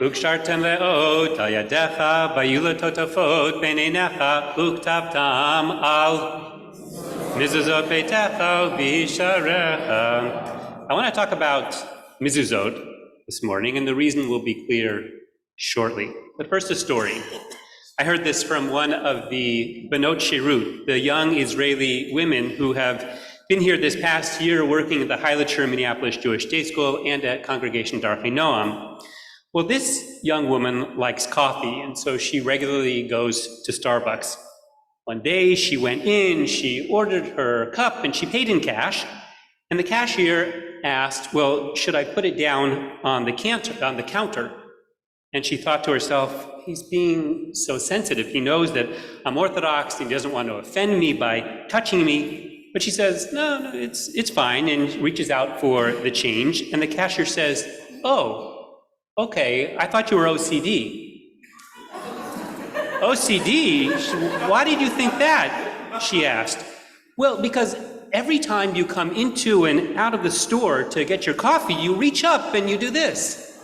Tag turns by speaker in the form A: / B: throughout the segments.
A: Ukshartem le'ot al yadecha, vayula totafot beinenecha, uktavtam al mizuzot beitecha v'isharecha. I want to talk about mizuzot this morning, and the reason will be clear shortly. But first, a story. I heard this from one of the Banot Shirut, the young Israeli women who have been here this past year working at the Heilige Minneapolis Jewish Day School and at Congregation Darchei Noam. Well, this young woman likes coffee, and so she regularly goes to Starbucks. One day she went in, she ordered her cup, and she paid in cash, and the cashier asked, well, should I put it down on the counter? And she thought to herself, he's being so sensitive. He knows that I'm Orthodox. He doesn't want to offend me by touching me. But she says, no, it's fine, and reaches out for the change. And the cashier says, oh, okay, I thought you were OCD. OCD? Why did you think that? She asked. Well, because every time you come into and out of the store to get your coffee, you reach up and you do this.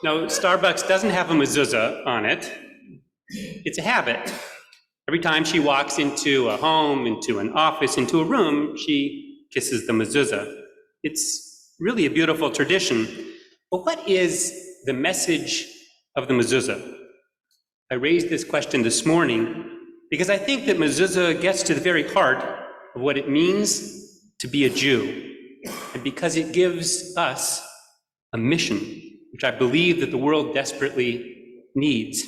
A: No, Starbucks doesn't have a mezuzah on it. It's a habit. Every time she walks into a home, into an office, into a room, she kisses the mezuzah. It's really a beautiful tradition. But what is the message of the mezuzah? I raised this question this morning because I think that mezuzah gets to the very heart of what it means to be a Jew, and because it gives us a mission, which I believe that the world desperately needs.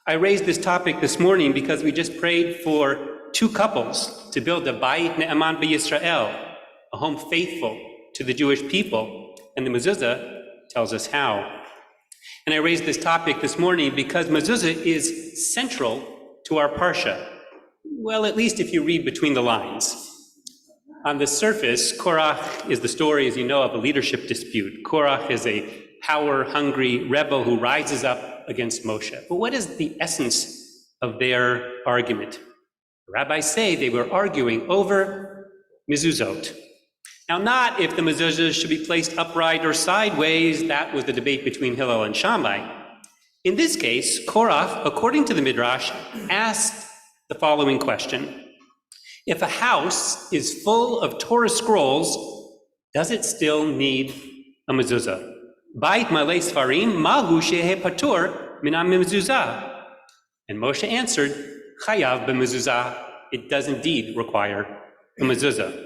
A: I raised this topic this morning because we just prayed for two couples to build a Bayit Ne'eman b'Yisrael, a home faithful to the Jewish people, and the mezuzah tells us how. And I raised this topic this morning because mezuzah is central to our parsha. Well, at least if you read between the lines. On the surface, Korach is the story, as you know, of a leadership dispute. Korach is a power-hungry rebel who rises up against Moshe. But what is the essence of their argument? The rabbis say they were arguing over mezuzot. Now, not if the mezuzah should be placed upright or sideways. That was the debate between Hillel and Shammai. In this case, Korach, according to the Midrash, asked the following question. If a house is full of Torah scrolls, does it still need a mezuzah? Bait malei sfarim, mahu shehe patur min mezuzah. And Moshe answered, chayav b'mezuzah. It does indeed require a mezuzah.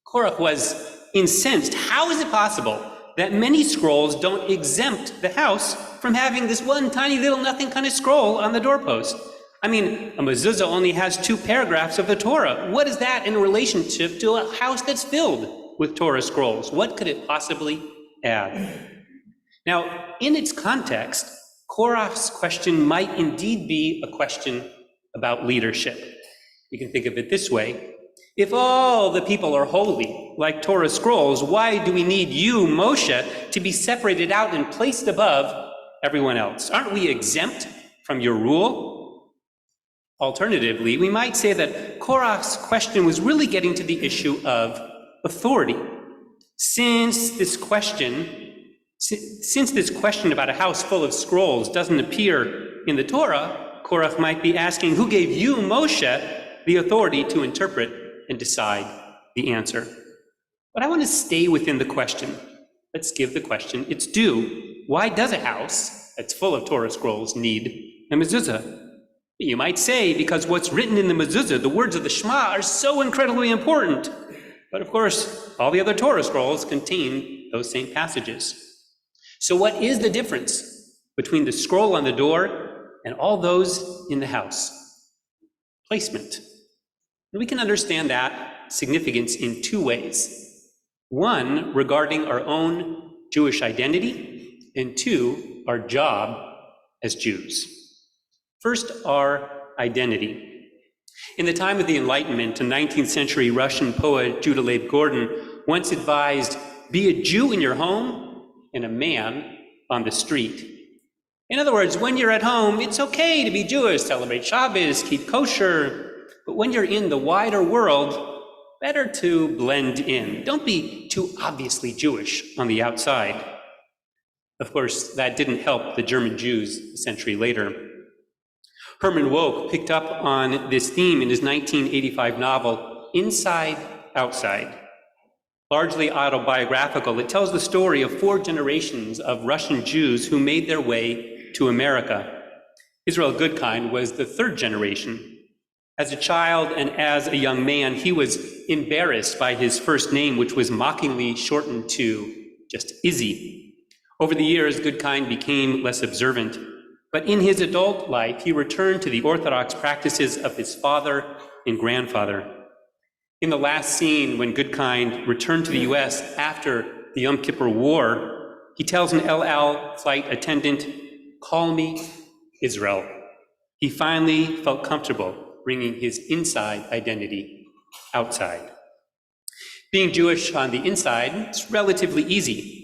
A: Korach was incensed. How is it possible that many scrolls don't exempt the house from having this one tiny little nothing kind of scroll on the doorpost? I mean, a mezuzah only has 2 paragraphs of the Torah. What is that in relationship to a house that's filled with Torah scrolls? What could it possibly add? Now, in its context, Korach's question might indeed be a question about leadership. You can think of it this way. If all the people are holy, like Torah scrolls, why do we need you, Moshe, to be separated out and placed above everyone else? Aren't we exempt from your rule? Alternatively, we might say that Korach's question was really getting to the issue of authority. Since this question about a house full of scrolls doesn't appear in the Torah, Korach might be asking, who gave you, Moshe, the authority to interpret and decide the answer? But I want to stay within the question. Let's give the question its due. Why does a house that's full of Torah scrolls need a mezuzah? You might say, because what's written in the mezuzah, the words of the Shema, are so incredibly important. But of course, all the other Torah scrolls contain those same passages. So what is the difference between the scroll on the door and all those in the house? Placement. And we can understand that significance in 2 ways. 1, regarding our own Jewish identity, and 2, our job as Jews. First, our identity. In the time of the Enlightenment, a 19th century Russian poet, Judah Leib Gordon, once advised, be a Jew in your home and a man on the street. In other words, when you're at home, it's okay to be Jewish, celebrate Shabbos, keep kosher. But when you're in the wider world, better to blend in. Don't be too obviously Jewish on the outside. Of course, that didn't help the German Jews a century later. Herman Wouk picked up on this theme in his 1985 novel, Inside, Outside. Largely autobiographical, it tells the story of 4 generations of Russian Jews who made their way to America. Israel Goodkind was the 3rd generation. As a child and as a young man, he was embarrassed by his first name, which was mockingly shortened to just Izzy. Over the years, Goodkind became less observant, but in his adult life, he returned to the Orthodox practices of his father and grandfather. In the last scene, when Goodkind returned to the US after the Yom Kippur War, he tells an El Al flight attendant, "Call me Israel." He finally felt comfortable bringing his inside identity outside. Being Jewish on the inside is relatively easy.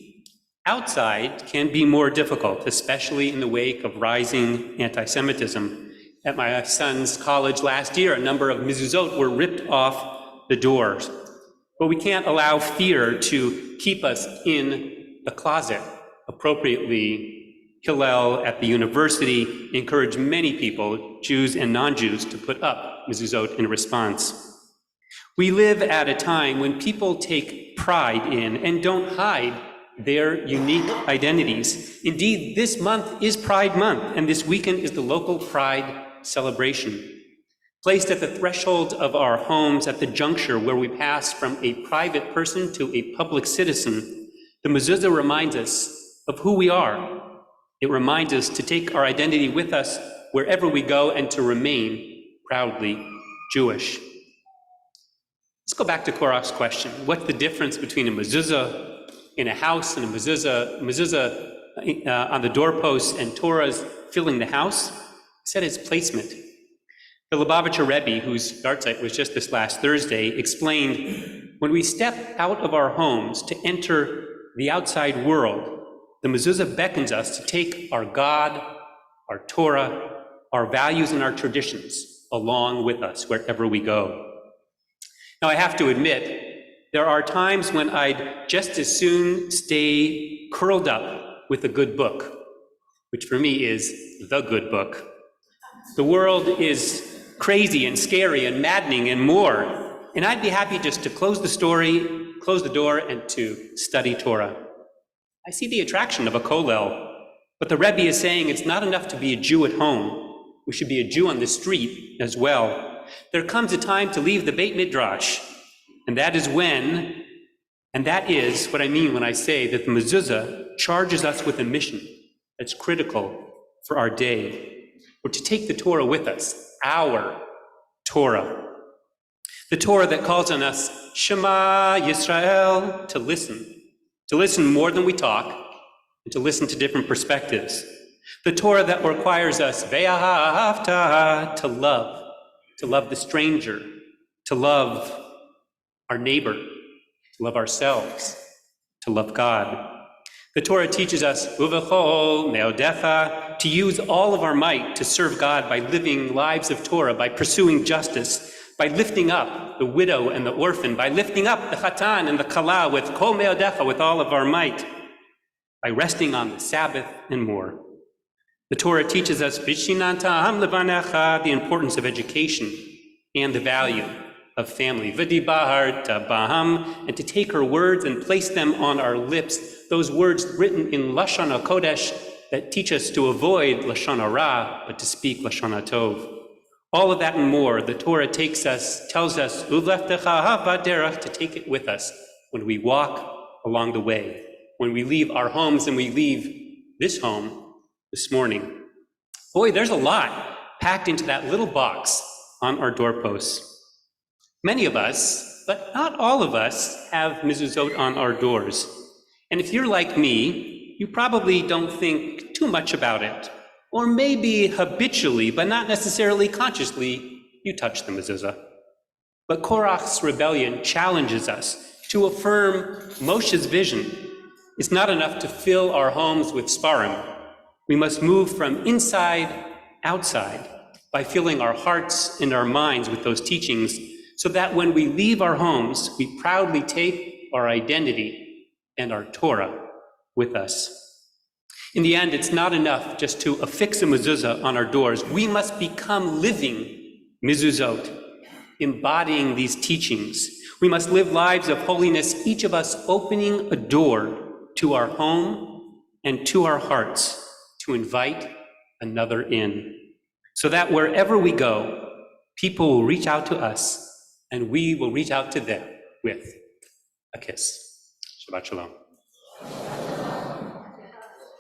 A: Outside can be more difficult, especially in the wake of rising anti-Semitism. At my son's college last year, a number of mezuzot were ripped off the doors. But we can't allow fear to keep us in the closet. Appropriately, Hillel at the university encouraged many people, Jews and non-Jews, to put up mezuzot in response. We live at a time when people take pride in and don't hide their unique identities. Indeed, this month is Pride Month, and this weekend is the local Pride celebration. Placed at the threshold of our homes, at the juncture where we pass from a private person to a public citizen, the mezuzah reminds us of who we are. It reminds us to take our identity with us wherever we go and to remain proudly Jewish. Let's go back to Korach's question. What's the difference between a mezuzah in a house and a mezuzah on the doorposts and Torahs filling the house? I said it's placement. The Lubavitcher Rabbi, whose yahrzeit was just this last Thursday, explained, when we step out of our homes to enter the outside world, the mezuzah beckons us to take our God, our Torah, our values and our traditions along with us wherever we go. Now, I have to admit, there are times when I'd just as soon stay curled up with a good book, which for me is the good book. The world is crazy and scary and maddening and more, and I'd be happy just to close the door, and to study Torah. I see the attraction of a kollel, but the Rebbe is saying it's not enough to be a Jew at home. We should be a Jew on the street as well. There comes a time to leave the Beit Midrash, and that is what I mean when I say that the mezuzah charges us with a mission that's critical for our day. We're to take the Torah with us, our Torah. The Torah that calls on us, Shema Yisrael, to listen more than we talk, and to listen to different perspectives. The Torah that requires us, ve'ahavta, to love the stranger, to love our neighbor, to love ourselves, to love God. The Torah teaches us, uvechol meodecha, to use all of our might to serve God by living lives of Torah, by pursuing justice, by lifting up the widow and the orphan, by lifting up the chatan and the kala with kol meodecha, with all of our might, by resting on the Sabbath and more. The Torah teaches us vishinantaham levanecha, the importance of education and the value of family, v'dibaharta baham, and to take her words and place them on our lips, those words written in Lashon HaKodesh that teach us to avoid Lashon Hara, but to speak Lashon HaTov. All of that and more, the Torah tells us, uvleftecha havaderach, to take it with us when we walk along the way, when we leave our homes and we leave this home this morning. Boy, there's a lot packed into that little box on our doorposts. Many of us, but not all of us, have mezuzot on our doors. And if you're like me, you probably don't think too much about it. Or maybe habitually, but not necessarily consciously, you touch the mezuzah. But Korach's rebellion challenges us to affirm Moshe's vision. It's not enough to fill our homes with sparim. We must move from inside outside by filling our hearts and our minds with those teachings, so that when we leave our homes, we proudly take our identity and our Torah with us. In the end, it's not enough just to affix a mezuzah on our doors. We must become living mezuzot, embodying these teachings. We must live lives of holiness, each of us opening a door to our home and to our hearts to invite another in, so that wherever we go, people will reach out to us and we will reach out to them with a kiss. Shabbat shalom.